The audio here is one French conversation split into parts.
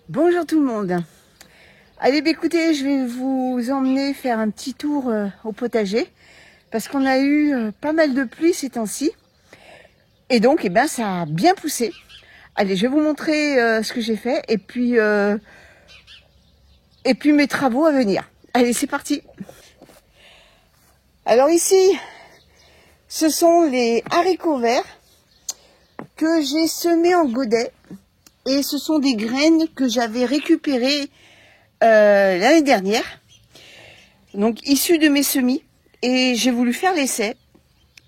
Bonjour tout le monde. Allez, écoutez, je vais vous emmener faire un petit tour au potager parce qu'on a eu pas mal de pluie ces temps-ci et donc ça a bien poussé. Allez, je vais vous montrer ce que j'ai fait et puis mes travaux à venir. Allez, c'est parti. Alors ici, ce sont les haricots verts que j'ai semés en godet et ce sont des graines que j'avais récupérées l'année dernière, donc issus de mes semis, et j'ai voulu faire l'essai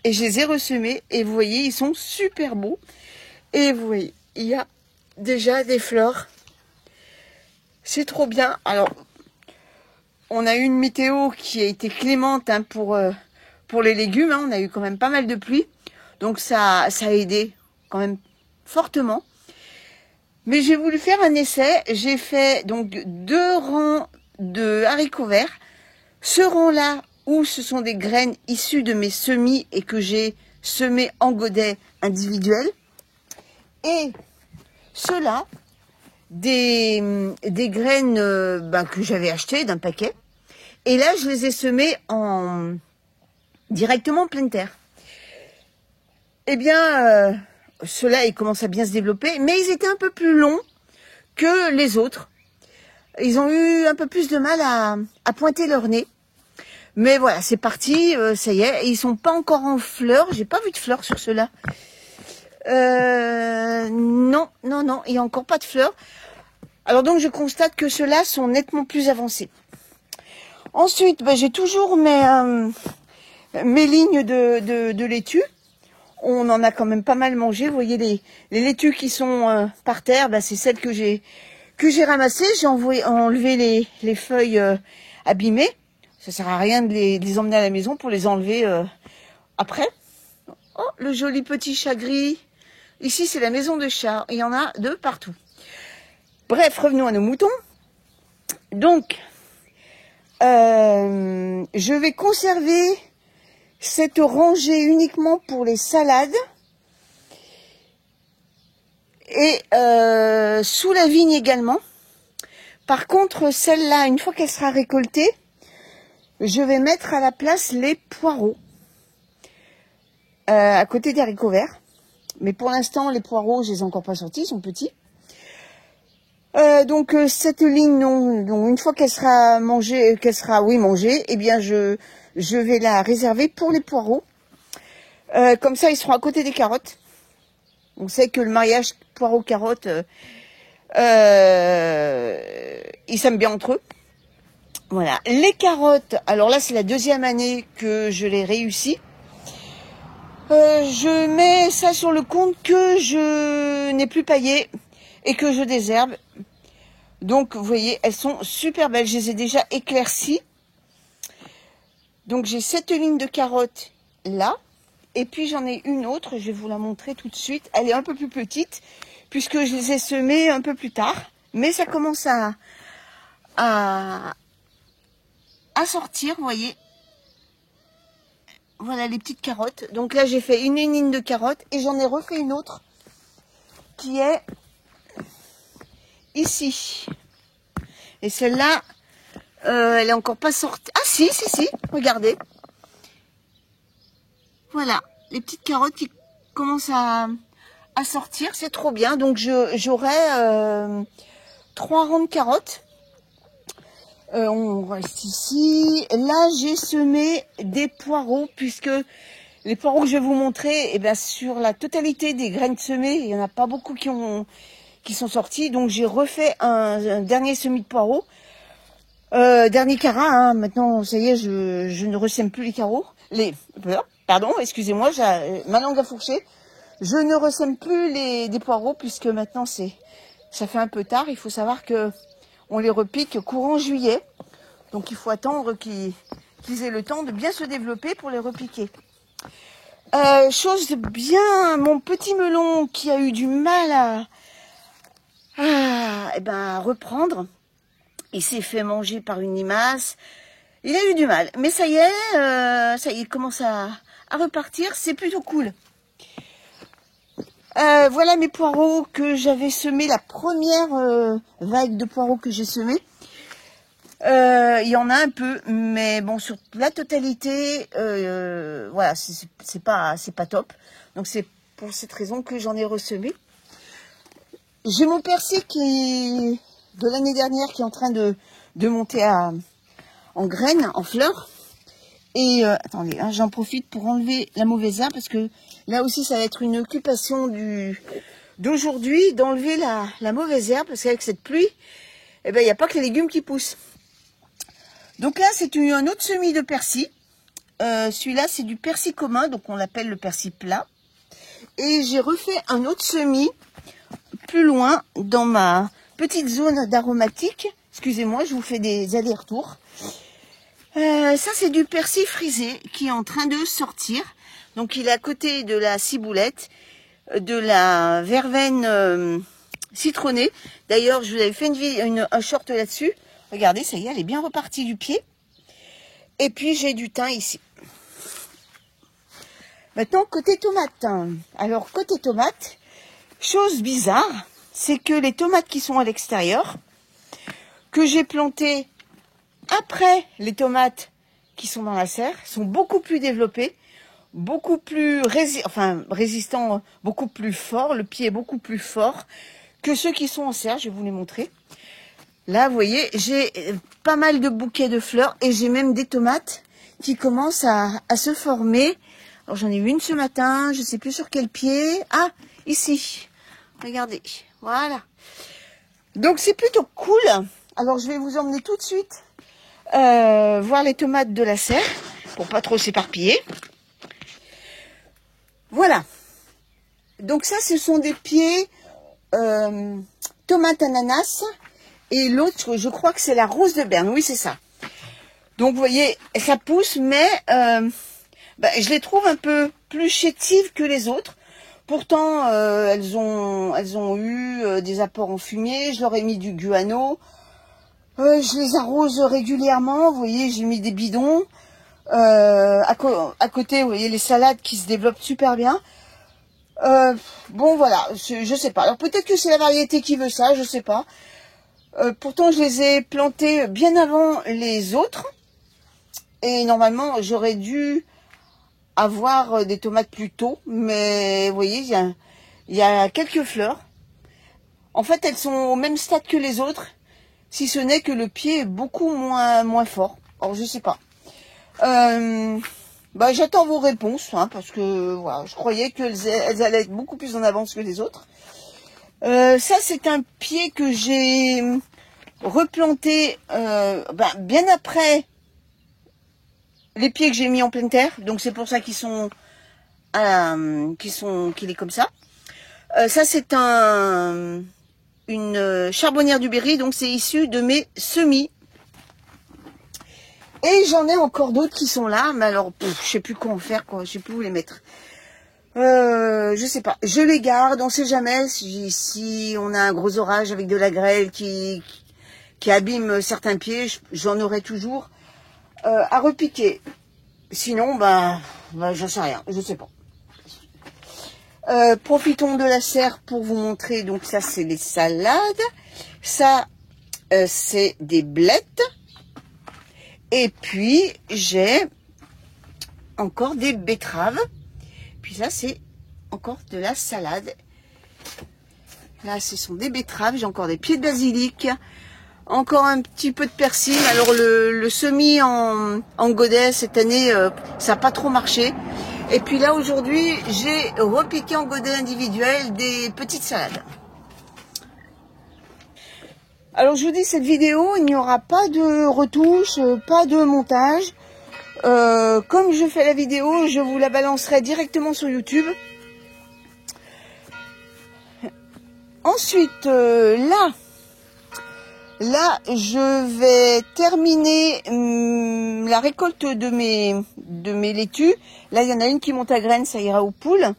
et je les ai ressemés et vous voyez ils sont super beaux et vous voyez il y a déjà des fleurs, c'est trop bien. Alors on a eu une météo qui a été clémente pour les légumes, on a eu quand même pas mal de pluie, donc ça a aidé quand même fortement. Mais j'ai voulu faire un essai, j'ai fait donc 2 rangs de haricots verts. Ce rang-là, où ce sont des graines issues de mes semis et que j'ai semés en godet individuel. Et ceux-là, des graines que j'avais achetées d'un paquet. Et là, je les ai semés directement en pleine terre. Eh bien, ceux-là, ils commencent à bien se développer, mais ils étaient un peu plus longs que les autres. Ils ont eu un peu plus de mal à pointer leur nez. Mais voilà, c'est parti, ça y est. Et ils sont pas encore en fleurs. J'ai pas vu de fleurs sur ceux-là. Non, il y a encore pas de fleurs. Alors donc, je constate que ceux-là sont nettement plus avancés. Ensuite, j'ai toujours mes lignes de laitue. On en a quand même pas mal mangé. Vous voyez les laitues qui sont par terre, c'est celles que j'ai ramassées. J'ai enlevé les feuilles abîmées. Ça sert à rien de les emmener à la maison pour les enlever après. Oh, le joli petit chat gris. Ici, c'est la maison de chat. Il y en a de partout. Bref, revenons à nos moutons. Donc, je vais conserver cette rangée uniquement pour les salades. Et sous la vigne également. Par contre, celle-là, une fois qu'elle sera récoltée, je vais mettre à la place les poireaux à côté des haricots verts. Mais pour l'instant, les poireaux, je les ai encore pas sortis, ils sont petits. Donc cette ligne, une fois qu'elle sera mangée, mangée, eh bien je vais la réserver pour les poireaux. Comme ça, ils seront à côté des carottes. On sait que le mariage poireaux-carottes, ils s'aiment bien entre eux. Voilà, les carottes, alors là c'est la 2e année que je les réussis. Je mets ça sur le compte que je n'ai plus paillé et que je désherbe. Donc vous voyez, elles sont super belles, je les ai déjà éclaircies. Donc j'ai cette ligne de carottes là, et puis j'en ai une autre, je vais vous la montrer tout de suite. Elle est un peu plus petite, puisque je les ai semées un peu plus tard, mais ça commence à sortir, vous voyez. Voilà les petites carottes. Donc là, j'ai fait une ligne de carottes et j'en ai refait une autre qui est ici. Et celle-là, elle est encore pas sortie. Ah si, regardez. Voilà, les petites carottes qui commencent à sortir, c'est trop bien. Donc j'aurai 3 rangs de carottes. On reste ici. Là, j'ai semé des poireaux, puisque les poireaux que je vais vous montrer, sur la totalité des graines semées, il n'y en a pas beaucoup qui sont sortis. Donc, j'ai refait un dernier semis de poireaux. Dernier carat, maintenant, ça y est, je ne ressème plus les carreaux. Pardon, excusez-moi, ma langue a fourché. Je ne ressème plus des poireaux, puisque maintenant, ça fait un peu tard. Il faut savoir que on les repique courant juillet. Donc il faut attendre qu'ils aient le temps de bien se développer pour les repiquer. Chose bien, mon petit melon qui a eu du mal à reprendre. Il s'est fait manger par une limace. Il a eu du mal. Mais ça y est, il commence à repartir. C'est plutôt cool. Voilà mes poireaux que j'avais semés, la première vague de poireaux que j'ai semés. Il y en a un peu, mais bon, sur la totalité, voilà, c'est pas top. Donc c'est pour cette raison que j'en ai ressemé. J'ai mon persil qui de l'année dernière qui est en train de monter en graines, en fleurs. Et attendez, hein, j'en profite pour enlever la mauvaise herbe parce que là aussi ça va être une occupation d'aujourd'hui d'enlever la mauvaise herbe parce qu'avec cette pluie, eh ben il n'y a pas que les légumes qui poussent. Donc là c'est un autre semis de persil. Celui-là c'est du persil commun, donc on l'appelle le persil plat. Et j'ai refait un autre semis plus loin dans ma petite zone d'aromatique. Excusez-moi, je vous fais des allers-retours. Ça c'est du persil frisé qui est en train de sortir. Donc il est à côté de la ciboulette, de la verveine citronnée. D'ailleurs je vous avais fait un short là-dessus. Regardez, ça y est, elle est bien repartie du pied. Et puis j'ai du thym ici. Maintenant côté tomate. Alors côté tomate, chose bizarre, c'est que les tomates qui sont à l'extérieur, que j'ai plantées après les tomates qui sont dans la serre, sont beaucoup plus développées, beaucoup plus résistants, beaucoup plus forts, le pied est beaucoup plus fort que ceux qui sont en serre, je vais vous les montrer. Là, vous voyez, j'ai pas mal de bouquets de fleurs et j'ai même des tomates qui commencent à se former. Alors j'en ai eu une ce matin, je sais plus sur quel pied. Ah, ici, regardez, voilà. Donc c'est plutôt cool. Alors je vais vous emmener tout de suite voir les tomates de la serre pour pas trop s'éparpiller. Voilà. Donc ça, ce sont des pieds tomates ananas et l'autre, je crois que c'est la rose de Berne. Oui, c'est ça. Donc vous voyez, ça pousse, mais je les trouve un peu plus chétives que les autres. Pourtant, elles ont eu des apports en fumier. Je leur ai mis du guano. Je les arrose régulièrement. Vous voyez, j'ai mis des bidons. À côté, vous voyez les salades qui se développent super bien. Bon, voilà, je sais pas. Alors peut-être que c'est la variété qui veut ça, je sais pas. Pourtant, je les ai plantés bien avant les autres. Et normalement, j'aurais dû avoir des tomates plus tôt. Mais vous voyez, il y a quelques fleurs. En fait, elles sont au même stade que les autres. Si ce n'est que le pied est beaucoup moins fort. Alors, je sais pas. J'attends vos réponses, hein, parce que voilà, je croyais qu'elles allaient être beaucoup plus en avance que les autres. Ça, c'est un pied que j'ai replanté bien après les pieds que j'ai mis en pleine terre. Donc c'est pour ça qu'il est comme ça. Ça, c'est une charbonnière du Berry, donc c'est issu de mes semis. Et j'en ai encore d'autres qui sont là, mais alors je sais plus quoi en faire, quoi. Je sais plus où les mettre. Je sais pas. Je les garde, on sait jamais. Si on a un gros orage avec de la grêle qui abîme certains pieds, j'en aurai toujours à repiquer. Sinon, j'en sais rien, je sais pas. Profitons de la serre pour vous montrer. Donc ça, c'est les salades. Ça, c'est des blettes. Et puis, j'ai encore des betteraves. Puis ça, c'est encore de la salade. Là, ce sont des betteraves. J'ai encore des pieds de basilic. Encore un petit peu de persil. Alors, le semis en godet, cette année, ça n'a pas trop marché. Et puis là, aujourd'hui, j'ai repiqué en godet individuel des petites salades. Alors je vous dis, cette vidéo, il n'y aura pas de retouche, pas de montage. Comme je fais la vidéo, je vous la balancerai directement sur YouTube. Ensuite, là, je vais terminer la récolte de mes laitues. Là, il y en a une qui monte à graines, ça ira aux poules.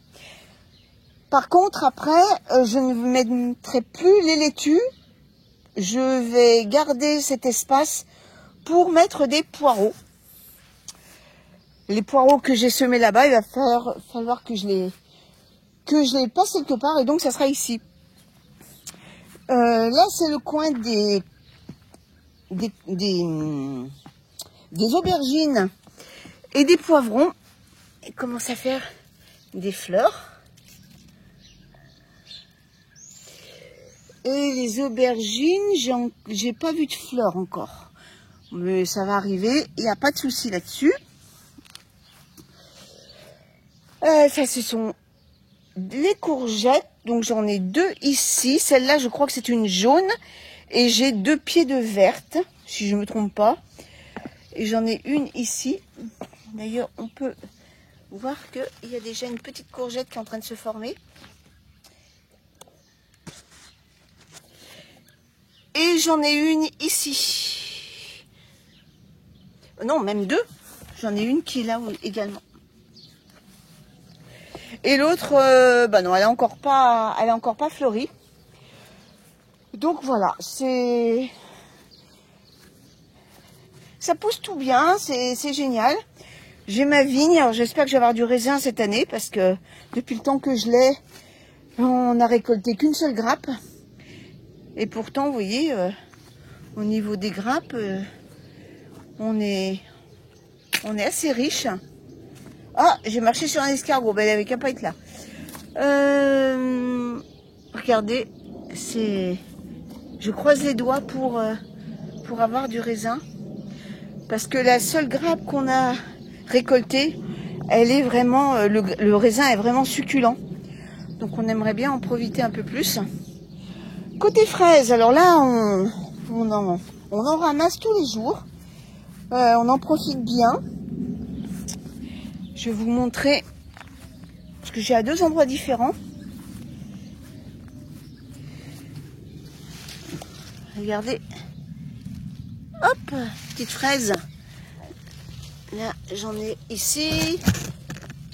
Par contre, après, je ne mettrai plus les laitues. Je vais garder cet espace pour mettre des poireaux. Les poireaux que j'ai semés là-bas, il va falloir que je que je les passe quelque part et donc ça sera ici. Là, c'est le coin des aubergines et des poivrons. Et commence à faire des fleurs. Et les aubergines, j'ai pas vu de fleurs encore. Mais ça va arriver, il n'y a pas de souci là-dessus. Ça, ce sont les courgettes. Donc j'en ai deux ici. Celle-là, je crois que c'est une jaune. Et j'ai 2 pieds de verte, si je ne me trompe pas. Et j'en ai une ici. D'ailleurs, on peut voir qu'il y a déjà une petite courgette qui est en train de se former. Et j'en ai une ici. Non, même 2. J'en ai une qui est là également. Et l'autre, bah non, elle est encore pas fleurie. Donc voilà, ça pousse tout bien, c'est génial. J'ai ma vigne, alors j'espère que je vais avoir du raisin cette année parce que depuis le temps que je l'ai, on n'a récolté qu'une seule grappe. Et pourtant, vous voyez, au niveau des grappes, on est assez riche. Ah, j'ai marché sur un escargot, ben, il avait qu'à pas être là. Regardez, je croise les doigts pour avoir du raisin. Parce que la seule grappe qu'on a récoltée, elle est vraiment, le raisin est vraiment succulent. Donc on aimerait bien en profiter un peu plus. Côté fraises, alors là, on en ramasse tous les jours. On en profite bien. Je vais vous montrer, parce que j'ai à 2 endroits différents. Regardez. Hop, petite fraise. Là, j'en ai ici.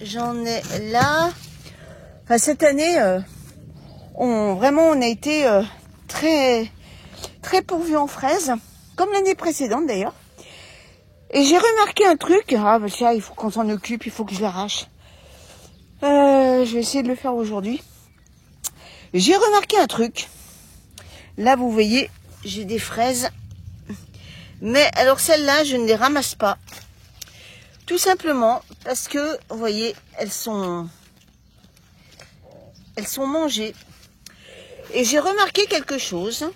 J'en ai là. Enfin, cette année, on a été très pourvu en fraises. Comme l'année précédente d'ailleurs. Et j'ai remarqué un truc. Ah, bah tiens, il faut qu'on s'en occupe, il faut que je l'arrache. Je vais essayer de le faire aujourd'hui. J'ai remarqué un truc. Là, vous voyez, j'ai des fraises. Mais alors celles-là, je ne les ramasse pas. Tout simplement parce que, vous voyez, elles sont mangées. Et j'ai remarqué quelque chose.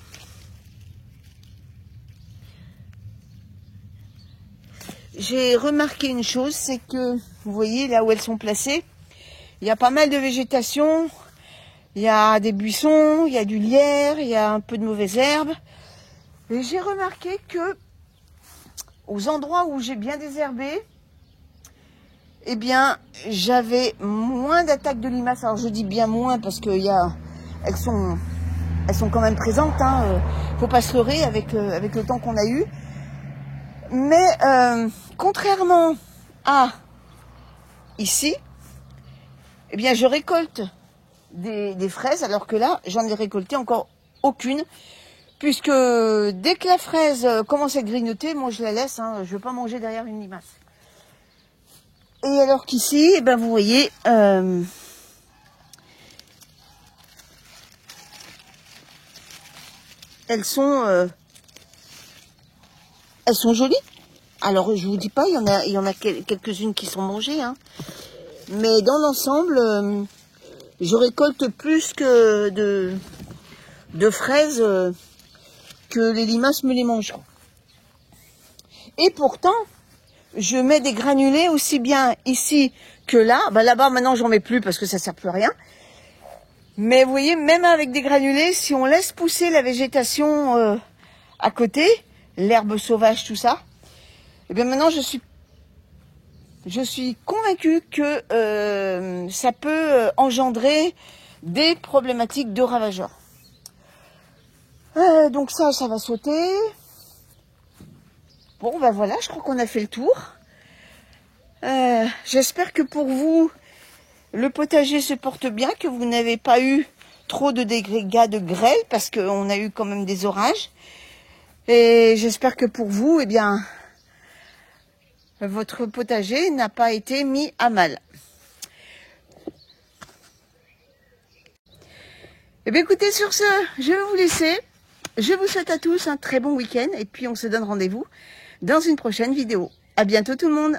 J'ai remarqué une chose, c'est que, vous voyez, là où elles sont placées, il y a pas mal de végétation, il y a des buissons, il y a du lierre, il y a un peu de mauvaises herbes. Et j'ai remarqué que, aux endroits où j'ai bien désherbé, eh bien, j'avais moins d'attaques de limaces. Alors, je dis bien moins parce que elles sont quand même présentes. Faut pas se leurrer avec le temps qu'on a eu. Mais contrairement à ici, eh bien, je récolte des fraises, alors que là, j'en ai récolté encore aucune, puisque dès que la fraise commence à grignoter, moi je la laisse. Je ne veux pas manger derrière une limace. Et alors qu'ici, eh ben, vous voyez, elles sont jolies. Alors, je vous dis pas, il y en a quelques-unes qui sont mangées, hein. Mais dans l'ensemble, je récolte plus que de fraises que les limaces me les mangeront. Et pourtant, je mets des granulés aussi bien ici que là. Ben, là-bas, maintenant, j'en mets plus parce que ça sert plus à rien. Mais vous voyez, même avec des granulés, si on laisse pousser la végétation à côté, l'herbe sauvage, tout ça, et bien maintenant, je suis convaincue que ça peut engendrer des problématiques de ravageurs. Donc ça va sauter. Bon, ben voilà, je crois qu'on a fait le tour. J'espère que pour vous, le potager se porte bien, que vous n'avez pas eu trop de dégâts de grêle, parce qu'on a eu quand même des orages. Et j'espère que pour vous, eh bien, votre potager n'a pas été mis à mal. Eh bien écoutez, sur ce, je vais vous laisser. Je vous souhaite à tous un très bon week-end et puis on se donne rendez-vous dans une prochaine vidéo. À bientôt tout le monde.